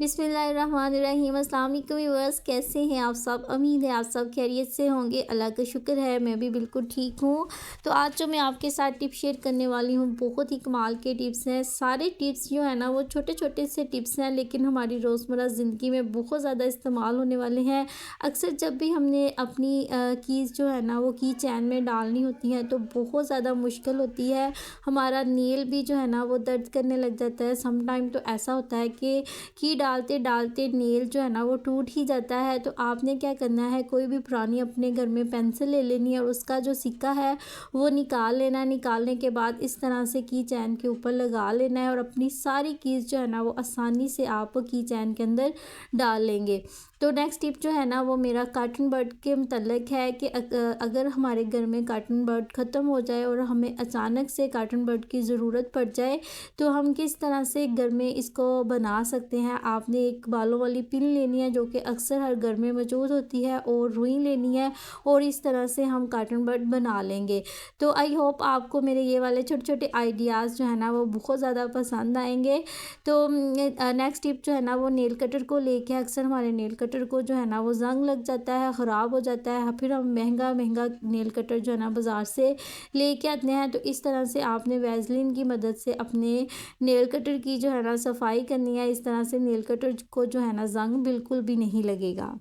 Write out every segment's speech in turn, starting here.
बिस्मिल्लाहिर्रहमानिर्रहीम। अस्सलाम वालेकुम व्यूअर्स, कैसे हैं आप सब। उम्मीद है आप सब खैरियत से होंगे। अल्लाह का शुक्र है मैं भी बिल्कुल ठीक हूँ। तो आज जो मैं आपके साथ टिप्स शेयर करने वाली हूँ बहुत ही कमाल के टिप्स हैं। सारे टिप्स जो है ना वो छोटे छोटे से टिप्स हैं, लेकिन हमारी रोज़मर्रा ज़िंदगी में बहुत ज़्यादा इस्तेमाल होने वाले हैं। अक्सर जब भी हमने अपनी कीज़ जो है ना वो की चैन में डालनी होती हैं तो बहुत ज़्यादा मुश्किल होती है। हमारा नेल भी जो है ना वो दर्द करने लग जाता है। सम टाइम तो ऐसा होता है कि डालते डालते नेल जो है ना वो टूट ही जाता है। तो आपने क्या करना है, कोई भी पुरानी अपने घर में पेंसिल ले लेनी है और उसका जो सिक्का है वो निकाल लेना है। निकालने के बाद इस तरह से की चैन के ऊपर लगा लेना है और अपनी सारी कीज़ जो है ना वो आसानी से आप की चैन के अंदर डाल लेंगे। तो नेक्स्ट टिप जो है ना वो मेरा कार्टन बर्ड के मतलब है कि अगर हमारे घर में कार्टन बर्ड ख़त्म हो जाए और हमें अचानक से कार्टन बर्ड की ज़रूरत पड़ जाए तो हम किस तरह से घर में इसको बना सकते हैं। आपने एक बालों वाली पिन लेनी है जो कि अक्सर हर घर में मौजूद होती है, और रुई लेनी है और इस तरह से हम कार्टन बर्ड बना लेंगे। तो आई होप आपको मेरे ये वाले छोटे छोटे आइडियाज़ जो है ना वो बहुत ज़्यादा पसंद आएंगे। तो नेक्स्ट टिप जो है ना वो नेल कटर को लेके, अक्सर हमारे नेल कटर को जो है ना वो जंग लग जाता है, ख़राब हो जाता है, फिर हम महंगा महंगा नेल कटर जो है ना बाज़ार से लेके आते हैं। तो इस तरह से आपने वैसलीन की मदद से अपने नेल कटर की जो है ना सफाई करनी है। इस तरह से नेल कटर को जो है ना जंग बिल्कुल भी नहीं लगेगा।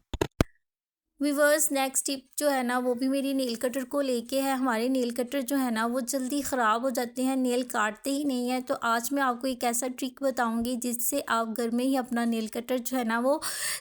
वीवर्स, नेक्स्ट टिप जो है ना वो भी मेरी नेल कटर को लेके है। हमारे नेल कटर जो है ना वो जल्दी ख़राब हो जाते हैं, नेल काटते ही नहीं है। तो आज मैं आपको एक ऐसा ट्रिक बताऊंगी जिससे आप घर में ही अपना नेल कटर जो है ना वो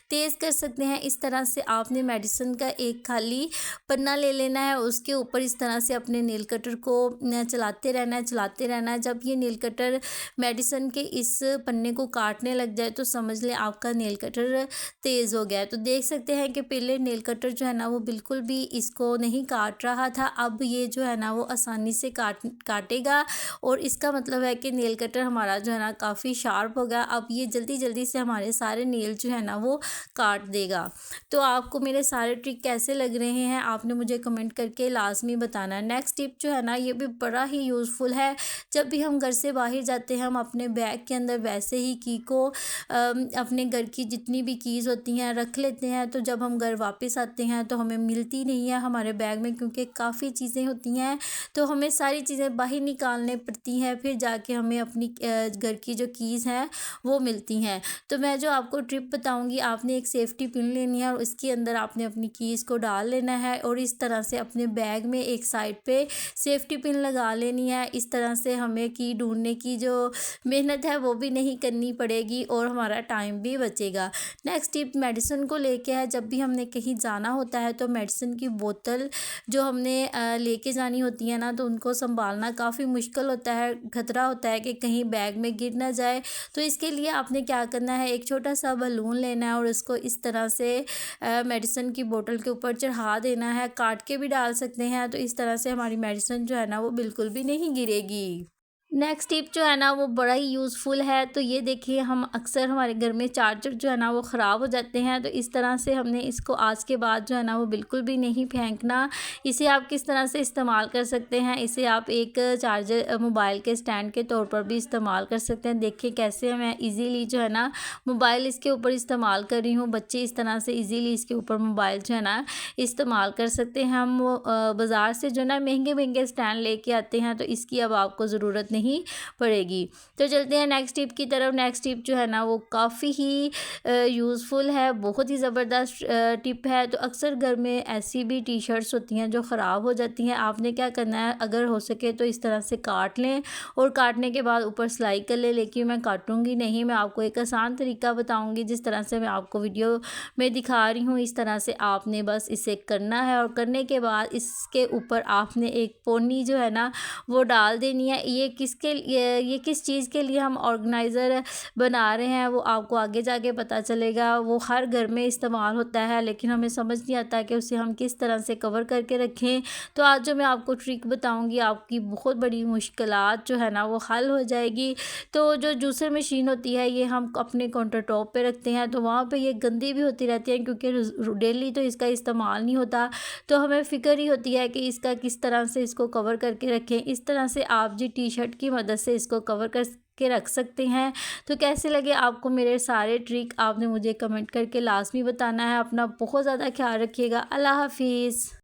तेज़ कर सकते हैं। इस तरह से आपने मेडिसिन का एक खाली पन्ना ले लेना है, उसके ऊपर इस तरह से अपने नेल कटर को चलाते रहना है, चलाते रहना है। जब ये नेल कटर मेडिसिन के इस पन्ने को काटने लग जाए तो समझ लें आपका नेल कटर तेज़ हो गया है। तो देख सकते हैं कि पहले नेल कटर जो है ना वो बिल्कुल भी इसको नहीं काट रहा था, अब ये जो है ना वो आसानी से काटेगा और इसका मतलब है कि नेल कटर हमारा जो है ना काफ़ी शार्प हो गया। अब ये जल्दी जल्दी से हमारे सारे नेल जो है ना वो काट देगा। तो आपको मेरे सारे ट्रिक कैसे लग रहे हैं आपने मुझे कमेंट करके लाजमी बताना है। नेक्स्ट टिप जो है ना ये भी बड़ा ही यूज़फुल है। जब भी हम घर से बाहर जाते हैं हम अपने बैग के अंदर वैसे ही की को अपने घर की जितनी भी कीज़ होती हैं रख लेते हैं। तो जब हम घर वापस आते हैं तो हमें मिलती नहीं है हमारे बैग में, क्योंकि काफ़ी चीज़ें होती हैं तो हमें सारी चीज़ें बाहर निकालने पड़ती हैं, फिर जाके हमें अपनी घर की जो कीज़ हैं वो मिलती हैं। तो मैं जो आपको ट्रिप बताऊंगी, आपने एक सेफ्टी पिन लेनी है और इसके अंदर आपने अपनी कीज़ को डाल लेना है और इस तरह से अपने बैग में एक साइड पे सेफ्टी पिन लगा लेनी है। इस तरह से हमें की ढूंढने की जो मेहनत है वो भी नहीं करनी पड़ेगी और हमारा टाइम भी बचेगा। नेक्स्ट टिप मेडिसिन को लेके है। जब भी हमने कहीं जाना होता है तो मेडिसिन की बोतल जो हमने लेके जानी होती है ना तो उनको संभालना काफ़ी मुश्किल होता है, खतरा होता है कि कहीं बैग में गिर ना जाए। तो इसके लिए आपने क्या करना है, एक छोटा सा बलून लेना है और उसको इस तरह से मेडिसिन की बोतल के ऊपर चढ़ा देना है। काट के भी डाल सकते हैं, तो इस तरह से हमारी मेडिसिन जो है ना वो बिल्कुल भी नहीं गिरेगी। नेक्स्ट टिप जो है ना वो बड़ा ही यूज़फुल है। तो ये देखिए, हम अक्सर हमारे घर में चार्जर जो है ना वो ख़राब हो जाते हैं, तो इस तरह से हमने इसको आज के बाद जो है ना वो बिल्कुल भी नहीं फेंकना। इसे आप किस तरह से इस्तेमाल कर सकते हैं, इसे आप एक चार्जर मोबाइल के स्टैंड के तौर पर भी इस्तेमाल कर सकते हैं। देखिए कैसे मैं इजीली जो है ना मोबाइल इसके ऊपर इस्तेमाल कर रही हूँ। बच्चे इस तरह से इजीली इसके ऊपर मोबाइल जो है ना इस्तेमाल कर सकते हैं। हम बाज़ार से जो है ना महंगे महंगे स्टैंड लेके आते हैं, तो इसकी अब आपको ज़रूरत नहीं पड़ेगी। तो चलते हैं नेक्स्ट टिप की तरफ। नेक्स्ट टिप जो है ना वो काफ़ी ही यूज़फुल है, बहुत ही ज़बरदस्त टिप है। तो अक्सर घर में ऐसी भी टी शर्ट्स होती हैं जो ख़राब हो जाती हैं। आपने क्या करना है, अगर हो सके तो इस तरह से काट लें और काटने के बाद ऊपर सिलाई कर लें, लेकिन मैं काटूंगी नहीं, मैं आपको एक आसान तरीका बताऊंगी जिस तरह से मैं आपको वीडियो में दिखा रही हूँ। इस तरह से आपने बस इसे करना है और करने के बाद इसके ऊपर आपने एक पोनी जो है ना वो डाल देनी है। ये किस चीज़ के लिए हम ऑर्गेनाइज़र बना रहे हैं वो आपको आगे जाके पता चलेगा। वो हर घर में इस्तेमाल होता है, लेकिन हमें समझ नहीं आता कि उसे हम किस तरह से कवर करके रखें। तो आज जो मैं आपको ट्रिक बताऊंगी आपकी बहुत बड़ी मुश्किलात जो है ना वो हल हो जाएगी। तो जो जूसर मशीन होती है ये हम अपने काउंटर टॉप पे रखते हैं, तो वहाँ पे ये गंदी भी होती रहती है क्योंकि डेली तो इसका इस्तेमाल नहीं होता। तो हमें फ़िक्र ही होती है कि इसका किस तरह से इसको कवर करके रखें। इस तरह से आप जी टी शर्ट की मदद से इसको कवर कर के रख सकते हैं। तो कैसे लगे आपको मेरे सारे ट्रिक आपने मुझे कमेंट करके लाजमी बताना है। अपना बहुत ज़्यादा ख्याल रखिएगा। अल्लाह हाफिज़।